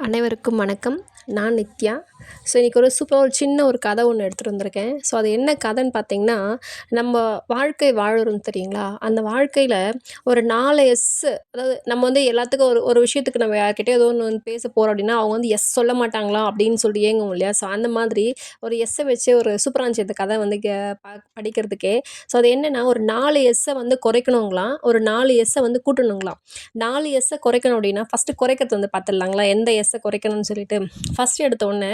அனைவருக்கும் வணக்கம். நான் நித்யா. ஸோ இன்றைக்கி ஒரு சின்ன ஒரு கதை ஒன்று எடுத்துகிட்டு வந்திருக்கேன். ஸோ அது என்ன கதைன்னு பார்த்தீங்கன்னா, நம்ம வாழ்க்கை வாழுறோம் தெரியுங்களா? அந்த வாழ்க்கையில் ஒரு 4 அதாவது நம்ம வந்து எல்லாத்துக்கும் ஒரு ஒரு விஷயத்துக்கு நம்ம யார்கிட்டயோ ஏதோ ஒன்று பேச போகிறோம் அப்படின்னா, அவங்க வந்து எஸ் சொல்ல மாட்டாங்களா அப்படின்னு சொல்லிட்டு ஏங்குவோம் இல்லையா? ஸோ அந்த மாதிரி ஒரு எஸ்ஸை வச்சு ஒரு சூப்பரா இருந்துச்சு இந்த கதை வந்து படிக்கிறதுக்கே. ஸோ அது என்னென்னா, ஒரு 4 எஸ்ஸை வந்து குறைக்கணுங்களாம், ஒரு 4 எஸ்ஸை வந்து கூட்டணுங்களாம். 4 எஸ்ஸை குறைக்கணும் அப்படின்னா, ஃபஸ்ட்டு குறைக்கிறது வந்து பார்த்துடலாங்களா? எந்த எஸ்ஸை குறைக்கணும்னு சொல்லிட்டு. ஃபஸ்ட்டு எடுத்த உடனே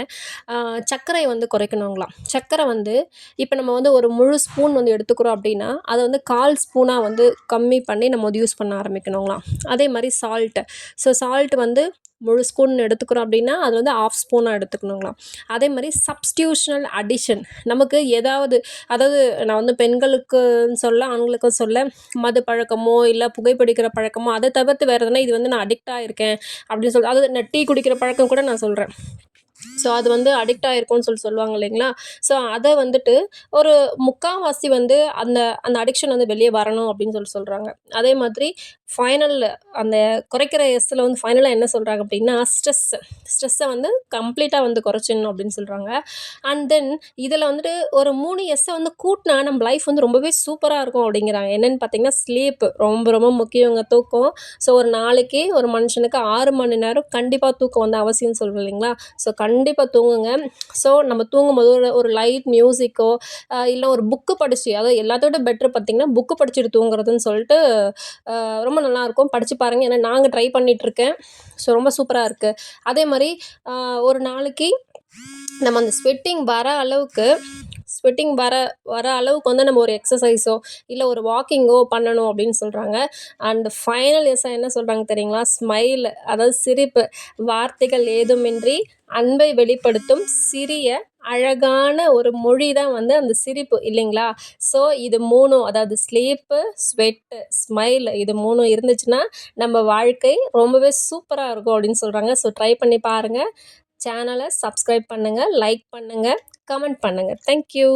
சர்க்கரை வந்து குறைக்கணுங்களாம். சர்க்கரை வந்து இப்போ நம்ம வந்து ஒரு முழு ஸ்பூன் வந்து எடுத்துக்கிறோம் அப்படின்னா, அதை வந்து 1/4 ஸ்பூனாக வந்து கம்மி பண்ணி நம்ம வந்து யூஸ் பண்ண ஆரம்பிக்கணுங்களாம். அதே மாதிரி சால்ட்டு. ஸோ சால்ட் வந்து முழு ஸ்பூன் எடுத்துக்கிறோம் அப்படின்னா, அது வந்து 1/2 ஸ்பூனாக எடுத்துக்கணுங்களாம். அதே மாதிரி சப்ஸ்டியூஷனல் அடிஷன். நமக்கு ஏதாவது அதாவது நான் வந்து பெண்களுக்குன்னு சொல்ல, ஆண்களுக்கும் சொல்ல, மது பழக்கமோ, இல்லை புகைப்பிடிக்கிற பழக்கமோ, அதை தவிர்த்து வேறு எதுனா இது வந்து நான் அடிக்ட் ஆகியிருக்கேன் அப்படின்னு சொல்லி, அதாவது நான் டீ குடிக்கிற பழக்கம் கூட நான் சொல்கிறேன். ஸோ அது வந்து அடிக்ட் ஆகிருக்கும்னு சொல்லுவாங்க இல்லைங்களா? ஸோ அதை வந்துட்டு ஒரு 3/4 வந்து அந்த அந்த அடிக்ஷன் வந்து வெளியே வரணும் அப்படின்னு சொல்கிறாங்க. அதே மாதிரி ஃபைனலில் அந்த குறைக்கிற எஸ்ஸில் வந்து ஃபைனலாக என்ன சொல்கிறாங்க அப்படின்னா, ஸ்ட்ரெஸ்ஸை வந்து கம்ப்ளீட்டாக வந்து குறைச்சிடணும் அப்படின்னு சொல்கிறாங்க. அண்ட் தென் இதில் வந்துட்டு ஒரு 3 எஸ்ஸை வந்து கூட்டினா நம்ம லைஃப் வந்து ரொம்பவே சூப்பராக இருக்கும் அப்படிங்கிறாங்க. என்னென்னு பார்த்தீங்கன்னா, ஸ்லீப்பு ரொம்ப ரொம்ப முக்கியங்க, தூக்கம். ஸோ ஒரு நாளைக்கு ஒரு மனுஷனுக்கு 6 மணி நேரம் கண்டிப்பாக தூக்கம் வந்து அவசியம்னு சொல்கிறோம் இல்லைங்களா? ஸோ கண்டிப்பாக தூங்குங்க. ஸோ நம்ம தூங்கும்போது ஒரு லைட் மியூசிக்கோ இல்லை ஒரு புக்கு படித்து, அதாவது எல்லாத்தோட பெட்ரு பார்த்திங்கன்னா புக்கு படிச்சுட்டு தூங்குறதுன்னு சொல்லிட்டு ரொம்ப நல்லாயிருக்கும். படித்து பாருங்கள். ஏன்னா நாங்கள் ட்ரை பண்ணிகிட்ருக்கேன். ஸோ ரொம்ப சூப்பராக இருக்குது. அதே மாதிரி ஒரு நாளைக்கு நம்ம அந்த ஸ்வெட்டிங் வர அளவுக்கு வந்து நம்ம ஒரு எக்ஸசைஸோ இல்லை ஒரு வாக்கிங்கோ பண்ணணும் அப்படின்னு சொல்கிறாங்க. அண்ட் ஃபைனல் எஸ்ஸாக என்ன சொல்கிறாங்க தெரியுங்களா? ஸ்மைல், அதாவது சிரிப்பு. வார்த்தைகள் ஏதுமின்றி அன்பை வெளிப்படுத்தும் சிறிய அழகான ஒரு மொழி தான் வந்து அந்த சிரிப்பு இல்லைங்களா? ஸோ இது 3ம், அதாவது ஸ்லீப்பு, ஸ்வெட்டு, ஸ்மைல், இது 3ம் இருந்துச்சுன்னா நம்ம வாழ்க்கை ரொம்பவே சூப்பராக இருக்கும் அப்படின்னு சொல்கிறாங்க. ஸோ ட்ரை பண்ணி பாருங்கள். சேனலை சப்ஸ்கிரைப் பண்ணுங்கள், லைக் பண்ணுங்கள், கமெண்ட் பண்ணுங்கள். தேங்க்யூ.